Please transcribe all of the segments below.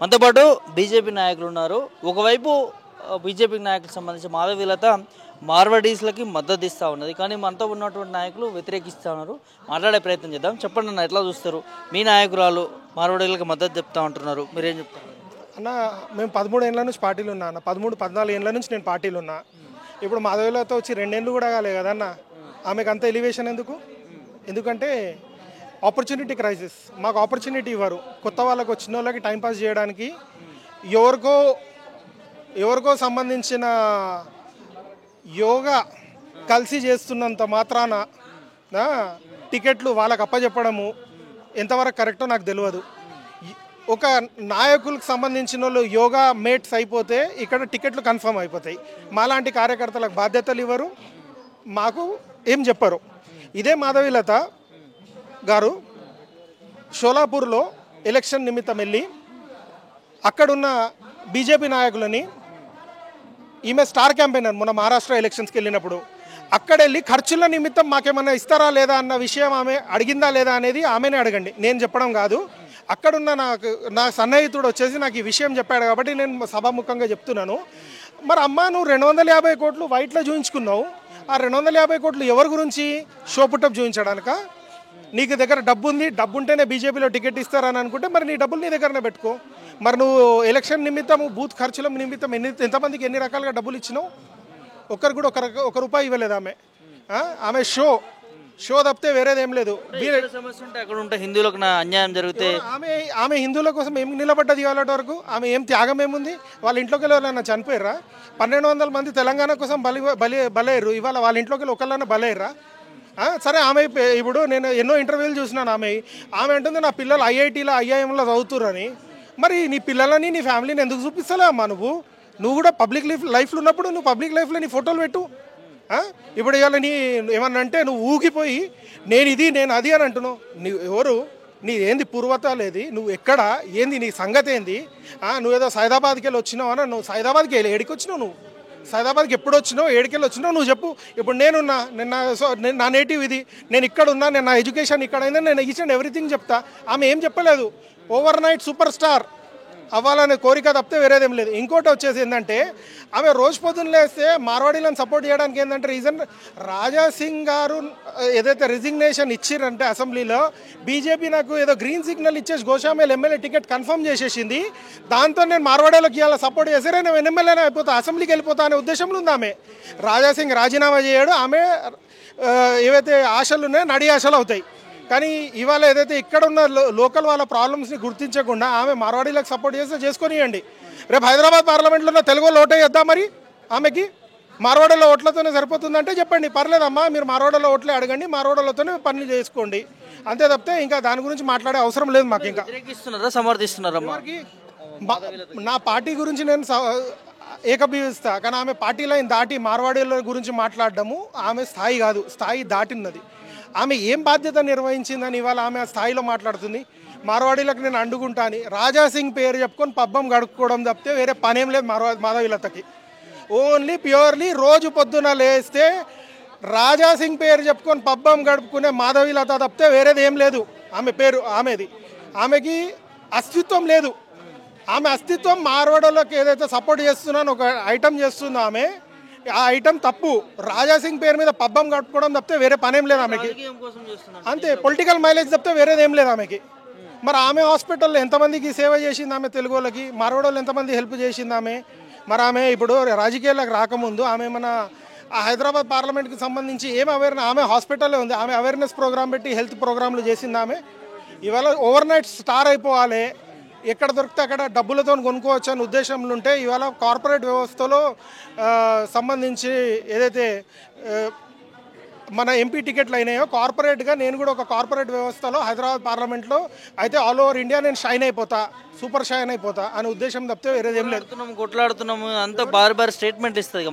మనతో పాటు బీజేపీ నాయకులు ఉన్నారు. ఒకవైపు బీజేపీ నాయకులకు సంబంధించి మాధవీలత మార్వాడీస్లకి మద్దతు ఇస్తూ ఉన్నది, కానీ మనతో ఉన్నటువంటి నాయకులు వ్యతిరేకిస్తూ ఉన్నారు. మాట్లాడే ప్రయత్నం చేద్దాం. చెప్పండి అన్న, ఎట్లా చూస్తారు? మీ నాయకురాలు మార్వాడీలకు మద్దతు చెప్తా ఉంటున్నారు, మీరేం చెప్తారు? అన్న, మేము 13 ఏళ్ళ నుంచి పార్టీలు ఉన్నా అన్న. 13-14 ఏళ్ళ నుంచి నేను పార్టీలు ఉన్నా. ఇప్పుడు మాధవీలత వచ్చి 2 ఏళ్ళు కూడా కాలే కదన్న. ఆమెకు అంత ఎలివేషన్ ఎందుకు? ఎందుకంటే ఆపర్చునిటీ క్రైసిస్. మాకు ఆపర్చునిటీ ఇవ్వరు. కొత్త వాళ్ళకి వచ్చిన వాళ్ళకి టైంపాస్ చేయడానికి ఎవరికో సంబంధించిన యోగా కలిసి చేస్తున్నంత మాత్రాన టికెట్లు వాళ్ళకి అప్పచెప్పడము ఎంతవరకు కరెక్టో నాకు తెలియదు. ఒక నాయకులకు సంబంధించిన వాళ్ళు యోగా మేట్స్ అయిపోతే ఇక్కడ టికెట్లు కన్ఫర్మ్ అయిపోతాయి. మాలాంటి కార్యకర్తలకు బాధ్యతలు ఇవ్వరు, మాకు ఏం చెప్పరు. ఇదే మాధవీలత గారు షోలాపూర్లో ఎలక్షన్ నిమిత్తం వెళ్ళి అక్కడున్న బీజేపీ నాయకులని, ఈమె స్టార్ క్యాంపెయినర్ మొన్న మహారాష్ట్ర ఎలక్షన్స్కి వెళ్ళినప్పుడు, అక్కడెళ్ళి ఖర్చుల నిమిత్తం మాకేమన్నా ఇస్తారా లేదా అన్న విషయం ఆమె అడిగిందా లేదా అనేది ఆమెనే అడగండి, నేను చెప్పడం కాదు. అక్కడున్న నా సన్నిహితుడు వచ్చేసి నాకు ఈ విషయం చెప్పాడు కాబట్టి నేను సభాముఖంగా చెప్తున్నాను. మరి అమ్మ, నువ్వు 250 కోట్లు వైట్లో చూపించుకున్నావు. ఆ 250 కోట్లు ఎవరి గురించి? షో పుట్టప్ చూపించడానిక? నీకు దగ్గర డబ్బు ఉంది, డబ్బు ఉంటేనే బీజేపీలో టికెట్ ఇస్తారని అనుకుంటే మరి నీ డబ్బులు నీ దగ్గరనే పెట్టుకో. మరి నువ్వు ఎలక్షన్ నిమిత్తం, బూత్ ఖర్చుల నిమిత్తం ఎంతమందికి ఎన్ని రకాలుగా డబ్బులు ఇచ్చినావు? ఒక్కరు కూడా ఒక రూపాయి ఇవ్వలేదు ఆమె. ఆమె షో తప్పితే వేరేదేం లేదు. సమస్య ఉంటే అక్కడ ఉంటే హిందువులకు అన్యాయం జరిగితే ఆమె హిందువుల కోసం ఏం నిలబడ్డది ఇవాళ వరకు? ఆమె ఏం త్యాగం ఏముంది? వాళ్ళ ఇంట్లోకి వెళ్ళి వాళ్ళన్నా చనిపోయారా? 1200 మంది తెలంగాణ కోసం బలయ్యారు. ఇవాళ వాళ్ళ ఇంట్లోకి వెళ్ళి ఒకళ్ళన్నా బలయ్యారా? సరే, ఆమె ఇప్పుడు నేను ఎన్నో ఇంటర్వ్యూలు చూసినాను. ఆమె అంటుంది నా పిల్లలు ఐఐటీలో ఐఐఎంలో చదువుతుర్రని. మరి నీ పిల్లలని, నీ ఫ్యామిలీని ఎందుకు చూపిస్తలే అమ్మా? నువ్వు కూడా పబ్లిక్ లైఫ్లో ఉన్నప్పుడు నువ్వు పబ్లిక్ లైఫ్లో నీ ఫోటోలు పెట్టు. ఇప్పుడు ఇవాళ నీ ఏమన్నా అంటే నువ్వు ఊగిపోయి నేను అది అని అంటున్నావు. ఎవరు? నీ ఏంది పూర్వతాలేది? నువ్వు ఎక్కడ? ఏంది నీ సంగతి ఏంది? నువ్వేదో సైదాబాద్కి వెళ్ళి వచ్చినావు అని. నువ్వు సైదాబాద్కి వెళ్ళి ఏడికి వచ్చినావు? నువ్వు సైదాబాద్కి ఎప్పుడు వచ్చినావు? ఏడికెళ్ళి వచ్చినావు? నువ్వు చెప్పు. ఇప్పుడు నేనున్నా, నా నేటివ్ ఇది, నేను ఇక్కడ ఉన్నా, నేను నా ఎడ్యుకేషన్ ఇక్కడ అయిందని నేను ఈచ్ అండ్ ఎవ్రీథింగ్ చెప్తా. ఆమె ఏం చెప్పలేదు. ఓవర్ నైట్ సూపర్ స్టార్ అవ్వాలనే కోరిక తప్పితే వేరేదేం లేదు. ఇంకోటి వచ్చేసి ఏంటంటే, ఆమె రోజు పొద్దున్న లేస్తే మార్వాడీలను సపోర్ట్ చేయడానికి ఏంటంటే రీజన్, రాజాసింగ్ గారు ఏదైతే రిజిగ్నేషన్ ఇచ్చిరంటే అసెంబ్లీలో, బీజేపీ నాకు ఏదో గ్రీన్ సిగ్నల్ ఇచ్చేసి గోషామేల్ ఎమ్మెల్యే టికెట్ కన్ఫర్మ్ చేసేసింది. దాంతో నేను మార్వాడీలకు ఇవాళ సపోర్ట్ చేసారే, నేను ఎమ్మెల్యేనే అయిపోతా, అసెంబ్లీకి వెళ్ళిపోతా అనే ఉద్దేశంలో ఉంది ఆమె. రాజాసింగ్ రాజీనామా చేయడు. ఆమె ఏవైతే ఆశలు ఉన్నాయో నడి ఆశలు అవుతాయి. కానీ ఇవాళ ఏదైతే ఇక్కడ ఉన్న లోకల్ వాళ్ళ ప్రాబ్లమ్స్ని గుర్తించకుండా ఆమె మార్వాడీలకు సపోర్ట్ చేస్తే చేసుకొనియండి. రేపు హైదరాబాద్ పార్లమెంట్లో ఉన్న తెలుగు వాళ్ళు ఓటే వేద్దాం. మరి ఆమెకి మార్వాడీలో ఓట్లతోనే సరిపోతుందంటే చెప్పండి, పర్లేదమ్మా, మీరు మార్వాడీలో ఓట్లే అడగండి, మార్వాడీలతోనే పనులు చేసుకోండి. అంతే తప్పితే ఇంకా దాని గురించి మాట్లాడే అవసరం లేదు మాకు. ఇంకా సమర్థిస్తున్నారా? నా పార్టీ గురించి నేను ఏకభవిస్తా, కానీ ఆమె పార్టీ లైన్ దాటి మార్వాడీల గురించి మాట్లాడడము ఆమె స్థాయి కాదు, స్థాయి దాటినది. ఆమె ఏం బాధ్యత నిర్వహించిందని ఇవాళ ఆమె ఆ స్థాయిలో మాట్లాడుతుంది. మార్వాడీలకు నేను అండుకుంటా అని రాజాసింగ్ పేరు చెప్పుకొని పబ్బం గడుపుకోవడం తప్పితే వేరే పనేం లేదు మాధవీలతకి. ఓన్లీ ప్యూర్లీ రోజు పొద్దున లేస్తే రాజాసింగ్ పేరు చెప్పుకొని పబ్బం గడుపుకునే మాధవీలత తప్పితే వేరేది ఏం లేదు. ఆమె పేరు ఆమెకి అస్తిత్వం లేదు. ఆమె అస్తిత్వం మార్వాడీలకు ఏదైతే సపోర్ట్ చేస్తున్నానో ఒక ఐటమ్ చేస్తుందో ఆమె, ఆ ఐటమ్ తప్పు. రాజాసింగ్ పేరు మీద పబ్బం కట్టుకోవడం తప్పితే వేరే పనేం లేదు ఆమెకి. అంతే, పొలిటికల్ మైలేజ్ తప్పితే వేరేదేం లేదు ఆమెకి. మరి ఆమె హాస్పిటల్లో ఎంతమందికి సేవ చేసింది ఆమె? తెలుగు వాళ్ళకి, మార్వాడీలు ఎంతమంది హెల్ప్ చేసింది ఆమె? మరి ఆమె ఇప్పుడు రాజకీయాలకు రాకముందు ఆమె మన హైదరాబాద్ పార్లమెంట్కి సంబంధించి ఏం ఆమె హాస్పిటల్లో ఉంది. ఆమె అవేర్నెస్ ప్రోగ్రామ్ పెట్టి హెల్త్ ప్రోగ్రాంలు చేసింది ఆమె. ఇవాళ ఓవర్ నైట్ స్టార్ అయిపోవాలి, ఎక్కడ దొరికితే అక్కడ డబ్బులతో కొనుక్కోవచ్చు అనే ఉద్దేశంలో ఉంటే ఇవాళ కార్పొరేట్ వ్యవస్థలో సంబంధించి ఏదైతే మన ఎంపీ టికెట్లు అయినాయో, కార్పొరేట్గా నేను కూడా ఒక కార్పొరేట్ వ్యవస్థలో హైదరాబాద్ పార్లమెంట్లో అయితే ఆల్ ఓవర్ ఇండియా నేను షైన్ అయిపోతా, సూపర్ షైన్ అయిపోతా అనే ఉద్దేశం తప్పితే వేరేదేం లేదు. కొట్లాడుతున్నాము అంతా బార్ స్టేట్మెంట్ ఇస్తుంది.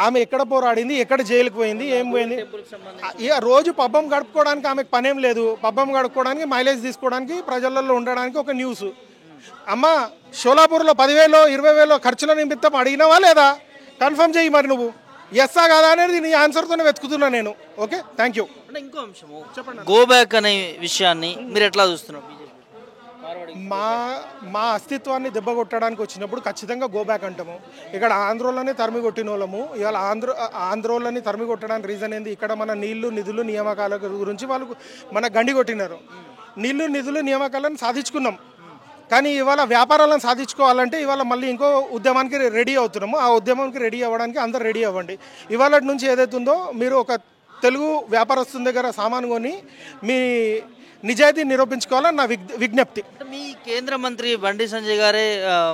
ఆమె ఎక్కడ పోరాడింది, ఎక్కడ జైలుకి పోయింది, ఏం పోయింది? ఇక రోజు పబ్బం గడుపుకోవడానికి ఆమెకు పనేం లేదు. పబ్బం గడుపుకోవడానికి, మైలేజ్ తీసుకోవడానికి, ప్రజలలో ఉండడానికి ఒక న్యూస్. అమ్మ, షోలాపూర్లో 10,000 20,000 ఖర్చుల నిమిత్తం అడిగినావా లేదా? కన్ఫర్మ్ చేయి. మరి నువ్వు ఎస్సా కాదా అనేది నీ ఆన్సర్తోనే వెతుకుతున్నా నేను. Okay, thank you. అంటే ఇంకో అంశము, గో బ్యాక్ అనే విషయాన్ని మీరు ఎట్లా చూస్తున్నారు? మా మా అస్తిత్వాన్ని దెబ్బ కొట్టడానికి వచ్చినప్పుడు ఖచ్చితంగా గో బ్యాక్ అంటాము. ఇక్కడ ఆంధ్రోళ్ళని తరిమి కొట్టిన వాళ్ళము. ఇవాళ ఆంధ్రోళ్ళని తరిమి కొట్టడానికి రీజన్ ఏంది? ఇక్కడ మన నీళ్లు నిధులు నియామకాల గురించి వాళ్ళు మన గండి కొట్టినారు. నీళ్లు నిధులు నియామకాలను సాధించుకున్నాం, కానీ ఇవాళ వ్యాపారాలను సాధించుకోవాలంటే ఇవాళ మళ్ళీ ఇంకో ఉద్యమానికి రెడీ అవుతున్నాము. ఆ ఉద్యమానికి రెడీ అవ్వడానికి అందరు రెడీ అవ్వండి. ఇవాళ నుంచి ఏదైతుందో మీరు ఒక తెలుగు వ్యాపారస్తుని దగ్గర సామాను కొని మీ నిజాయితీ నిరూపించుకోవాలని నా విజ్ఞప్తి. మీ కేంద్ర మంత్రి బండి సంజయ్ గారే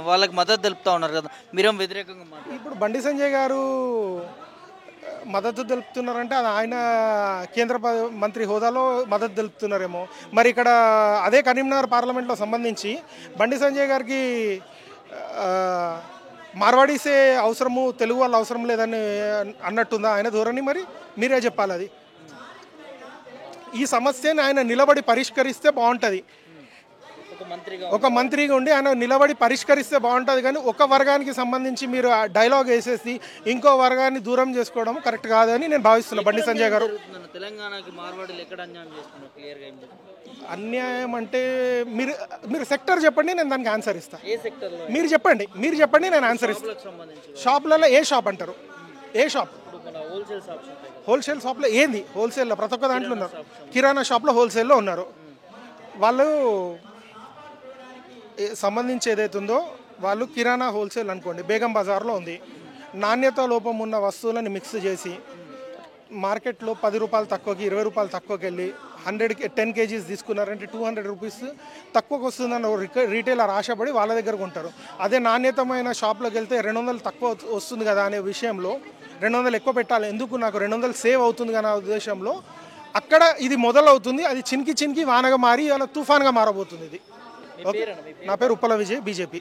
వాళ్ళకి మద్దతు తెలుపుతా ఉన్నారు కదా, మీరేం వ్యతిరేకంగా మాట్లాడారు? ఇప్పుడు బండి సంజయ్ గారు మద్దతు తెలుపుతున్నారంటే అది ఆయన కేంద్ర మంత్రి హోదాలో మద్దతు తెలుపుతున్నారేమో. మరి ఇక్కడ అదే కరీంనగర్ పార్లమెంట్లో సంబంధించి బండి సంజయ్ గారికి మార్వాడీసే అవసరము, తెలుగు వాళ్ళు అవసరం లేదని అన్నట్టుందా ఆయన ధోరణి? మరి మీరే చెప్పాలి. అది ఈ సమస్యని ఆయన నిలబడి పరిష్కరిస్తే బాగుంటుంది. ఒక మంత్రిగా ఉండి ఆయన నిలబడి పరిష్కరిస్తే బాగుంటుంది. కానీ ఒక వర్గానికి సంబంధించి మీరు డైలాగ్ వేసేసి ఇంకో వర్గాన్ని దూరం చేసుకోవడం కరెక్ట్ కాదని నేను భావిస్తున్నాను. బండి సంజయ్ గారు తెలంగాణకి మార్వాడీలు ఎక్కడ అన్యాయం చేస్తున్నారు? క్లియర్గా ఏం చెప్తున్నారు? అన్యాయం అంటే మీరు సెక్టర్ చెప్పండి, నేను దానికి ఆన్సర్ ఇస్తాను. ఏ సెక్టర్లో? మీరు చెప్పండి నేను ఆన్సర్ ఇస్తాను. షాప్లలో ఏ షాప్ అంటారు? ఏ షాప్? హోల్సేల్ షాప్లో ఏంది? హోల్సేల్లో ప్రతి ఒక్క దాంట్లో ఉన్నారు. కిరాణా షాప్లో హోల్సేల్లో ఉన్నారు. వాళ్ళు సంబంధించి ఏదైతుందో వాళ్ళు కిరాణా హోల్సేల్ అనుకోండి, బేగం బజార్లో ఉంది. నాణ్యత లోపం ఉన్న వస్తువులను మిక్స్ చేసి మార్కెట్లో 10 రూపాయలు తక్కువకి 20 రూపాయలు తక్కువకి వెళ్ళి 10 కేజీస్ తీసుకున్నారంటే 200 రూపీస్ తక్కువకి వస్తుందని రీటైలర్ ఆశపడి వాళ్ళ దగ్గర కొంటారు. అదే నాణ్యతమైన షాప్లోకి వెళ్తే 200 తక్కువ వస్తుంది కదా అనే విషయంలో 200 ఎక్కువ పెట్టాలి, ఎందుకు నాకు 200 సేవ్ అవుతుంది కదా ఉద్దేశంలో అక్కడ ఇది మొదలవుతుంది. అది చినికి వానగా మారి అలా తుఫాన్గా మారబోతుంది. ఇది. నా పేరు ఉప్పల విజయ్, బీజేపీ.